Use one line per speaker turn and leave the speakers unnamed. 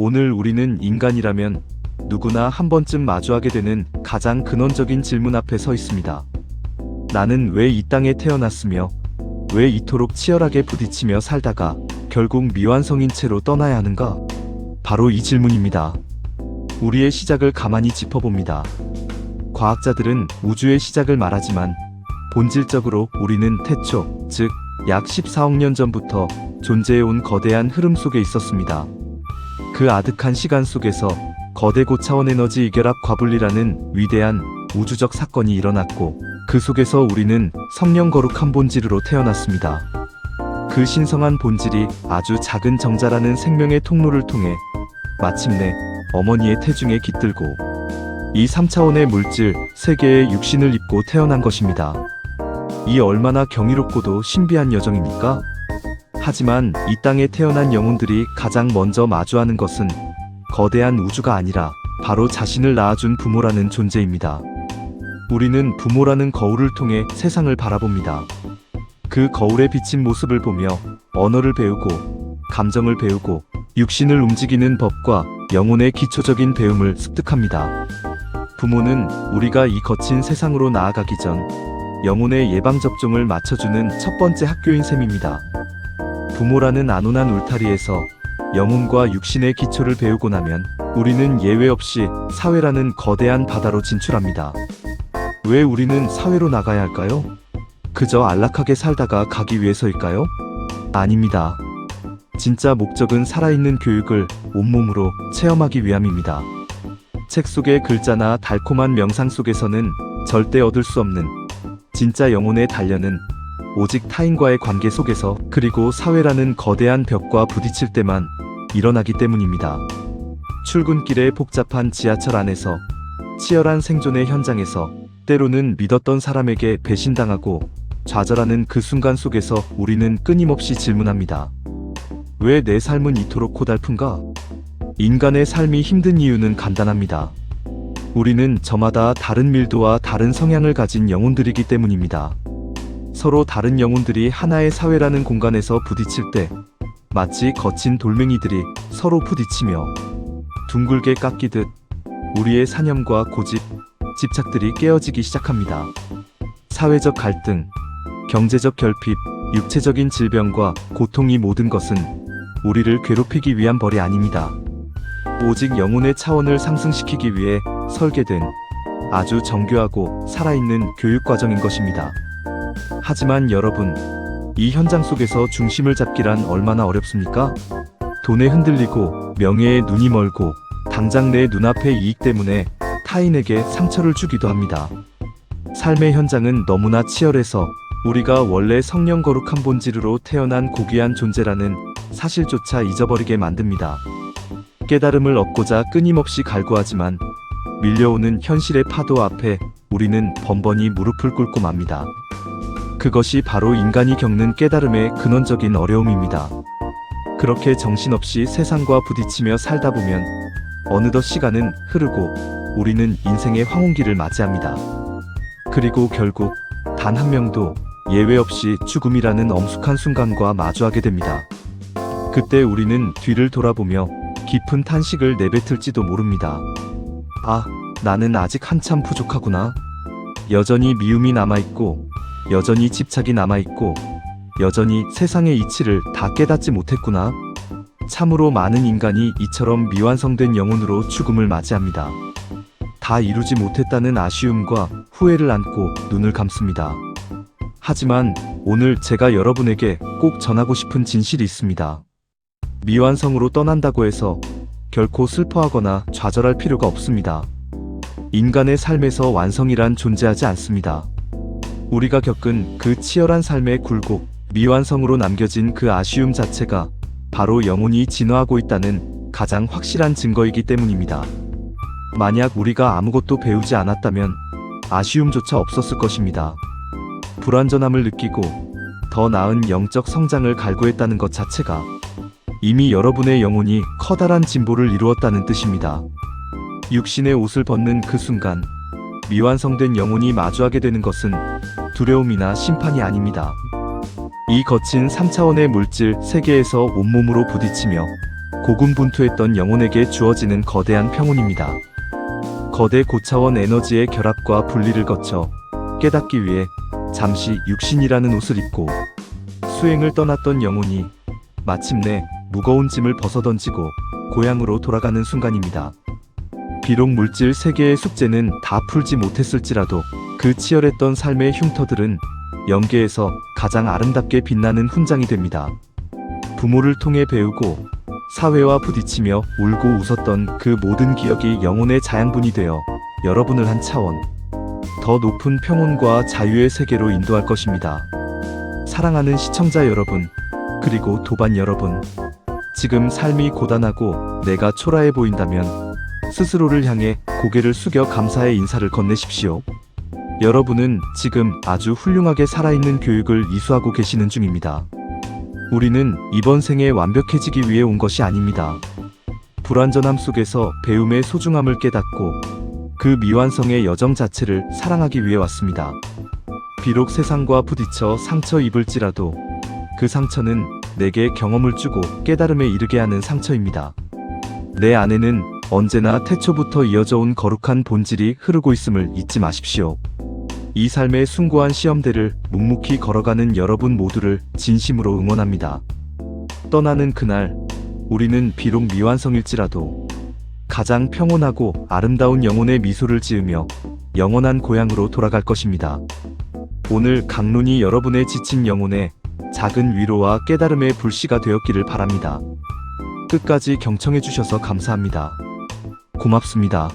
오늘 우리는 인간이라면 누구나 한 번쯤 마주하게 되는 가장 근원적인 질문 앞에 서 있습니다. 나는 왜 이 땅에 태어났으며 왜 이토록 치열하게 부딪히며 살다가 결국 미완성인 채로 떠나야 하는가? 바로 이 질문입니다. 우리의 시작을 가만히 짚어봅니다. 과학자들은 우주의 시작을 말하지만 본질적으로 우리는 태초, 즉 약 14억 년 전부터 존재해온 거대한 흐름 속에 있었습니다. 그 아득한 시간 속에서 거대 고차원 에너지 이결합 과분리라는 위대한 우주적 사건이 일어났고, 그 속에서 우리는 성령 거룩한 본질으로 태어났습니다. 그 신성한 본질이 아주 작은 정자라는 생명의 통로를 통해 마침내 어머니의 태중에 깃들고 이 3차원의 물질 세계의 육신을 입고 태어난 것입니다. 이 얼마나 경이롭고도 신비한 여정입니까? 하지만 이 땅에 태어난 영혼들이 가장 먼저 마주하는 것은 거대한 우주가 아니라 바로 자신을 낳아준 부모라는 존재입니다. 우리는 부모라는 거울을 통해 세상을 바라봅니다. 그 거울에 비친 모습을 보며 언어를 배우고 감정을 배우고 육신을 움직이는 법과 영혼의 기초적인 배움을 습득합니다. 부모는 우리가 이 거친 세상으로 나아가기 전 영혼의 예방접종을 맞춰주는 첫 번째 학교인 셈입니다. 부모라는 안온한 울타리에서 영혼과 육신의 기초를 배우고 나면 우리는 예외 없이 사회라는 거대한 바다로 진출합니다. 왜 우리는 사회로 나가야 할까요? 그저 안락하게 살다가 가기 위해서일까요? 아닙니다. 진짜 목적은 살아있는 교육을 온몸으로 체험하기 위함입니다. 책 속의 글자나 달콤한 명상 속에서는 절대 얻을 수 없는 진짜 영혼의 단련은 오직 타인과의 관계 속에서, 그리고 사회라는 거대한 벽과 부딪힐 때만 일어나기 때문입니다. 출근길의 복잡한 지하철 안에서, 치열한 생존의 현장에서, 때로는 믿었던 사람에게 배신당하고 좌절하는 그 순간 속에서 우리는 끊임없이 질문합니다. 왜 내 삶은 이토록 고달픈가? 인간의 삶이 힘든 이유는 간단합니다. 우리는 저마다 다른 밀도와 다른 성향을 가진 영혼들이기 때문입니다. 서로 다른 영혼들이 하나의 사회라는 공간에서 부딪힐 때 마치 거친 돌멩이들이 서로 부딪히며 둥글게 깎이듯 우리의 사념과 고집, 집착들이 깨어지기 시작합니다. 사회적 갈등, 경제적 결핍, 육체적인 질병과 고통이 모든 것은 우리를 괴롭히기 위한 벌이 아닙니다. 오직 영혼의 차원을 상승시키기 위해 설계된 아주 정교하고 살아있는 교육과정인 것입니다. 하지만 여러분, 이 현장 속에서 중심을 잡기란 얼마나 어렵습니까? 돈에 흔들리고 명예에 눈이 멀고 당장 내 눈앞의 이익 때문에 타인에게 상처를 주기도 합니다. 삶의 현장은 너무나 치열해서 우리가 원래 성령 거룩한 본질으로 태어난 고귀한 존재라는 사실조차 잊어버리게 만듭니다. 깨달음을 얻고자 끊임없이 갈구하지만 밀려오는 현실의 파도 앞에 우리는 번번이 무릎을 꿇고 맙니다. 그것이 바로 인간이 겪는 깨달음의 근원적인 어려움입니다. 그렇게 정신없이 세상과 부딪히며 살다 보면 어느덧 시간은 흐르고 우리는 인생의 황혼기를 맞이합니다. 그리고 결국 단 한 명도 예외 없이 죽음이라는 엄숙한 순간과 마주하게 됩니다. 그때 우리는 뒤를 돌아보며 깊은 탄식을 내뱉을지도 모릅니다. 아, 나는 아직 한참 부족하구나. 여전히 미움이 남아있고, 여전히 집착이 남아있고, 여전히 세상의 이치를 다 깨닫지 못했구나. 참으로 많은 인간이 이처럼 미완성된 영혼으로 죽음을 맞이합니다. 다 이루지 못했다는 아쉬움과 후회를 안고 눈을 감습니다. 하지만 오늘 제가 여러분에게 꼭 전하고 싶은 진실이 있습니다. 미완성으로 떠난다고 해서 결코 슬퍼하거나 좌절할 필요가 없습니다. 인간의 삶에서 완성이란 존재하지 않습니다. 우리가 겪은 그 치열한 삶의 굴곡, 미완성으로 남겨진 그 아쉬움 자체가 바로 영혼이 진화하고 있다는 가장 확실한 증거이기 때문입니다. 만약 우리가 아무것도 배우지 않았다면 아쉬움조차 없었을 것입니다. 불완전함을 느끼고 더 나은 영적 성장을 갈구했다는 것 자체가 이미 여러분의 영혼이 커다란 진보를 이루었다는 뜻입니다. 육신의 옷을 벗는 그 순간 미완성된 영혼이 마주하게 되는 것은 두려움이나 심판이 아닙니다. 이 거친 3차원의 물질 세계에서 온몸으로 부딪히며 고군분투했던 영혼에게 주어지는 거대한 평온입니다. 거대 고차원 에너지의 결합과 분리를 거쳐 깨닫기 위해 잠시 육신이라는 옷을 입고 수행을 떠났던 영혼이 마침내 무거운 짐을 벗어던지고 고향으로 돌아가는 순간입니다. 비록 물질 세계의 숙제는 다 풀지 못했을지라도 그 치열했던 삶의 흉터들은 영계에서 가장 아름답게 빛나는 훈장이 됩니다. 부모를 통해 배우고 사회와 부딪히며 울고 웃었던 그 모든 기억이 영혼의 자양분이 되어 여러분을 한 차원 더 높은 평온과 자유의 세계로 인도할 것입니다. 사랑하는 시청자 여러분, 그리고 도반 여러분, 지금 삶이 고단하고 내가 초라해 보인다면 스스로를 향해 고개를 숙여 감사의 인사를 건네십시오. 여러분은 지금 아주 훌륭하게 살아있는 교육을 이수하고 계시는 중입니다. 우리는 이번 생에 완벽해지기 위해 온 것이 아닙니다. 불완전함 속에서 배움의 소중함을 깨닫고 그 미완성의 여정 자체를 사랑하기 위해 왔습니다. 비록 세상과 부딪혀 상처 입을지라도 그 상처는 내게 경험을 주고 깨달음에 이르게 하는 상처입니다. 내 안에는 언제나 태초부터 이어져 온 거룩한 본질이 흐르고 있음을 잊지 마십시오. 이 삶의 숭고한 시험대를 묵묵히 걸어가는 여러분 모두를 진심으로 응원합니다. 떠나는 그날, 우리는 비록 미완성일지라도 가장 평온하고 아름다운 영혼의 미소를 지으며 영원한 고향으로 돌아갈 것입니다. 오늘 강론이 여러분의 지친 영혼에 작은 위로와 깨달음의 불씨가 되었기를 바랍니다. 끝까지 경청해 주셔서 감사합니다. 고맙습니다.